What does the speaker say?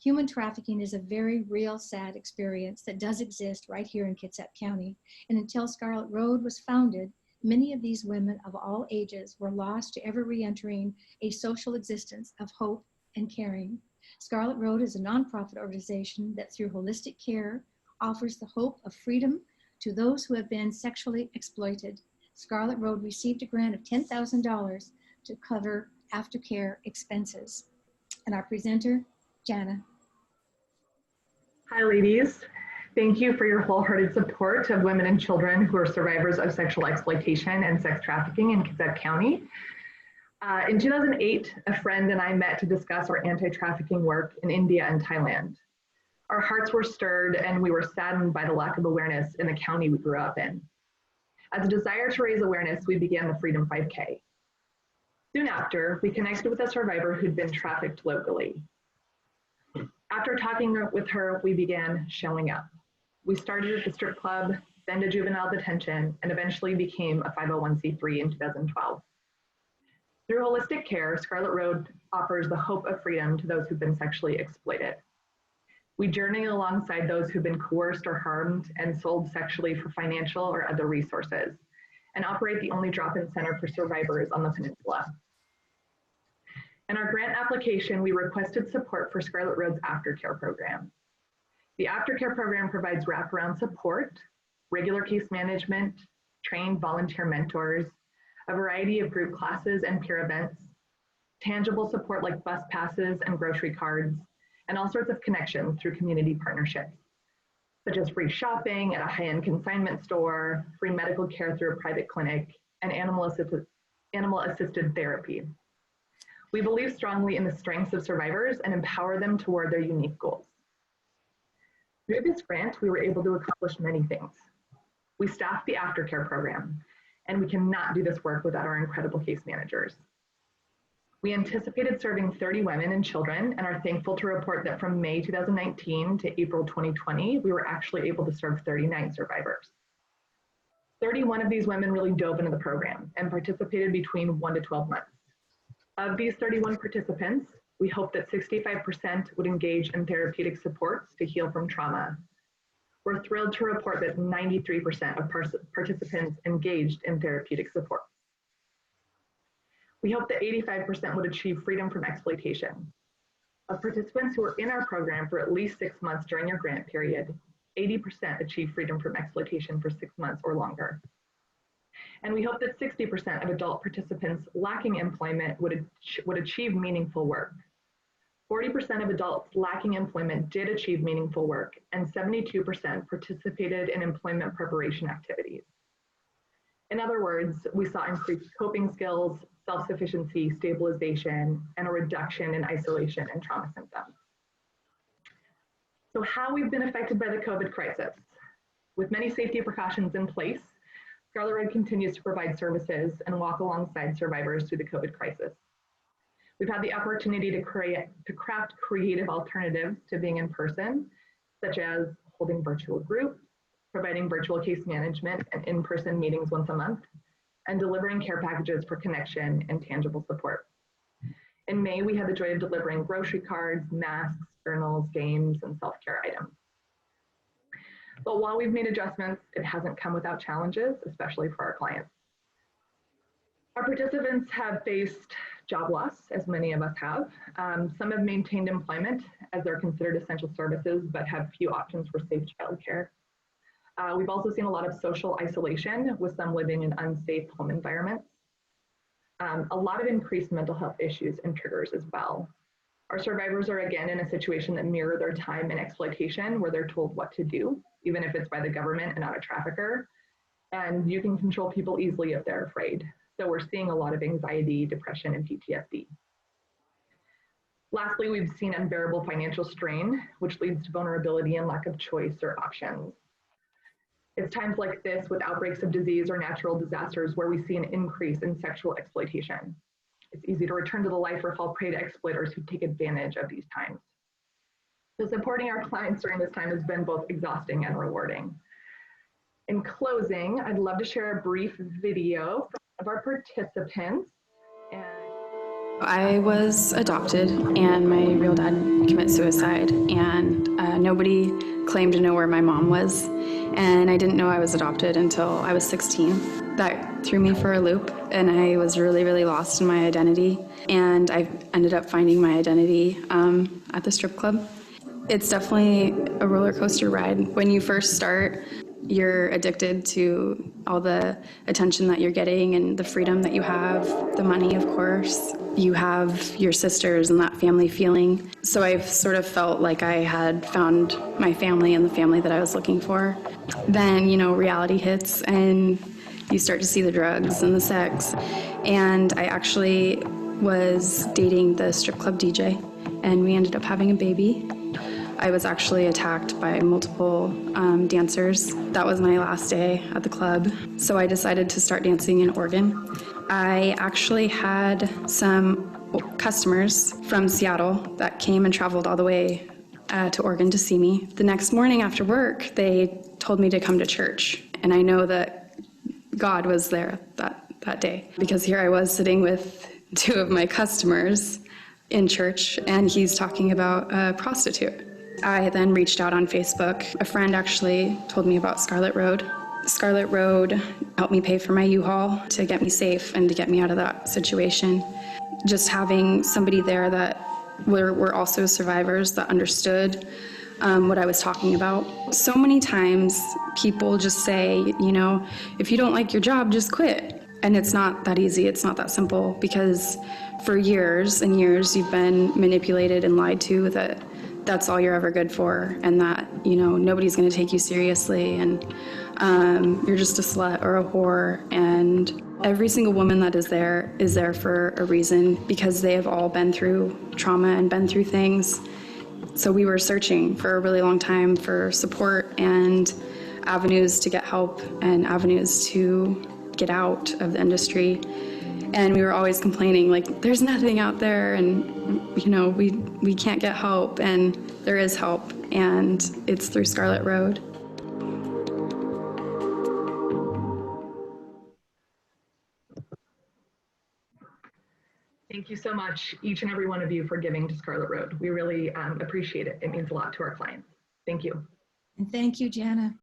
Human trafficking is a very real, sad experience that does exist right here in Kitsap County. And until Scarlet Road was founded, many of these women of all ages were lost to ever re-entering a social existence of hope and caring. Scarlet Road is a nonprofit organization that through holistic care offers the hope of freedom to those who have been sexually exploited. Scarlet Road received a grant of $10,000 to cover aftercare expenses. And our presenter, Jana. Hi, ladies. Thank you for your wholehearted support of women and children who are survivors of sexual exploitation and sex trafficking in Kitsap County. In 2008, a friend and I met to discuss our anti-trafficking work in India and Thailand. Our hearts were stirred and we were saddened by the lack of awareness in the county we grew up in. As a desire to raise awareness, we began the Freedom 5K. Soon after, we connected with a survivor who'd been trafficked locally. After talking with her, we began showing up. We started at the strip club, then to juvenile detention, and eventually became a 501c3 in 2012. Through holistic care, Scarlet Road offers the hope of freedom to those who've been sexually exploited. We journey alongside those who've been coerced or harmed and sold sexually for financial or other resources, and operate the only drop-in center for survivors on the peninsula. In our grant application, we requested support for Scarlet Road's aftercare program. The aftercare program provides wraparound support, regular case management, trained volunteer mentors, a variety of group classes and peer events, tangible support like bus passes and grocery cards, and all sorts of connections through community partnerships, such as free shopping at a high-end consignment store, free medical care through a private clinic, and animal-assisted therapy. We believe strongly in the strengths of survivors and empower them toward their unique goals. Through this grant, we were able to accomplish many things. We staffed the aftercare program, and we cannot do this work without our incredible case managers. We anticipated serving 30 women and children and are thankful to report that from May 2019 to April 2020, we were actually able to serve 39 survivors. 31 of these women really dove into the program and participated between 1 to 12 months. Of these 31 participants, we hope that 65% would engage in therapeutic supports to heal from trauma. We're thrilled to report that 93% of participants engaged in therapeutic support. We hope that 85% would achieve freedom from exploitation. Of participants who were in our program for at least 6 months during your grant period, 80% achieved freedom from exploitation for 6 months or longer. And we hope that 60% of adult participants lacking employment would achieve meaningful work. 40% of adults lacking employment did achieve meaningful work, and 72% participated in employment preparation activities. In other words, we saw increased coping skills, self-sufficiency, stabilization, and a reduction in isolation and trauma symptoms. So how we've been affected by the COVID crisis. With many safety precautions in place, Scarlet Road continues to provide services and walk alongside survivors through the COVID crisis. We've had the opportunity to craft creative alternatives to being in person, such as holding virtual groups, providing virtual case management and in-person meetings once a month, and delivering care packages for connection and tangible support. In May, we had the joy of delivering grocery cards, masks, journals, games, and self-care items. But while we've made adjustments, it hasn't come without challenges, especially for our clients. Our participants have faced job loss, as many of us have. Some have maintained employment as they're considered essential services, but have few options for safe childcare. We've also seen a lot of social isolation, with some living in unsafe home environments. A lot of increased mental health issues and triggers as well. Our survivors are again in a situation that mirror their time in exploitation, where they're told what to do, even if it's by the government and not a trafficker. And you can control people easily if they're afraid. So we're seeing a lot of anxiety, depression, and PTSD. Lastly, we've seen unbearable financial strain, which leads to vulnerability and lack of choice or options. It's times like this, with outbreaks of disease or natural disasters, where we see an increase in sexual exploitation. It's easy to return to the life or fall prey to exploiters who take advantage of these times. So supporting our clients during this time has been both exhausting and rewarding. In closing, I'd love to share a brief video of our participants. And I was adopted, and my real dad committed suicide, and nobody claimed to know where my mom was, and I didn't know I was adopted until I was 16. That threw me for a loop, and I was really, really lost in my identity, and I ended up finding my identity at the strip club. It's definitely a roller coaster ride. When you first start, you're addicted to all the attention that you're getting and the freedom that you have, the money, of course. You have your sisters and that family feeling. So I've sort of felt like I had found my family and the family that I was looking for. Then, reality hits and you start to see the drugs and the sex. And I actually was dating the strip club DJ, and we ended up having a baby. I was actually attacked by multiple dancers. That was my last day at the club. So I decided to start dancing in Oregon. I actually had some customers from Seattle that came and traveled all the way to Oregon to see me. The next morning after work, they told me to come to church. And I know that God was there that day, because here I was sitting with two of my customers in church, and he's talking about a prostitute. I then reached out on Facebook. A friend actually told me about Scarlet Road. Scarlet Road helped me pay for my U-Haul to get me safe and to get me out of that situation. Just having somebody there that were also survivors that understood what I was talking about. So many times people just say, if you don't like your job, just quit. And it's not that easy, it's not that simple, because for years and years you've been manipulated and lied to that that's all you're ever good for, and that, nobody's going to take you seriously, and you're just a slut or a whore. And every single woman that is there for a reason, because they have all been through trauma and been through things. So we were searching for a really long time for support and avenues to get help and avenues to get out of the industry. And we were always complaining, like, there's nothing out there, and we can't get help. And there is help, and it's through Scarlet Road. Thank you so much, each and every one of you, for giving to Scarlet Road. We really appreciate it. It means a lot to our clients. Thank you. And thank you, Jana.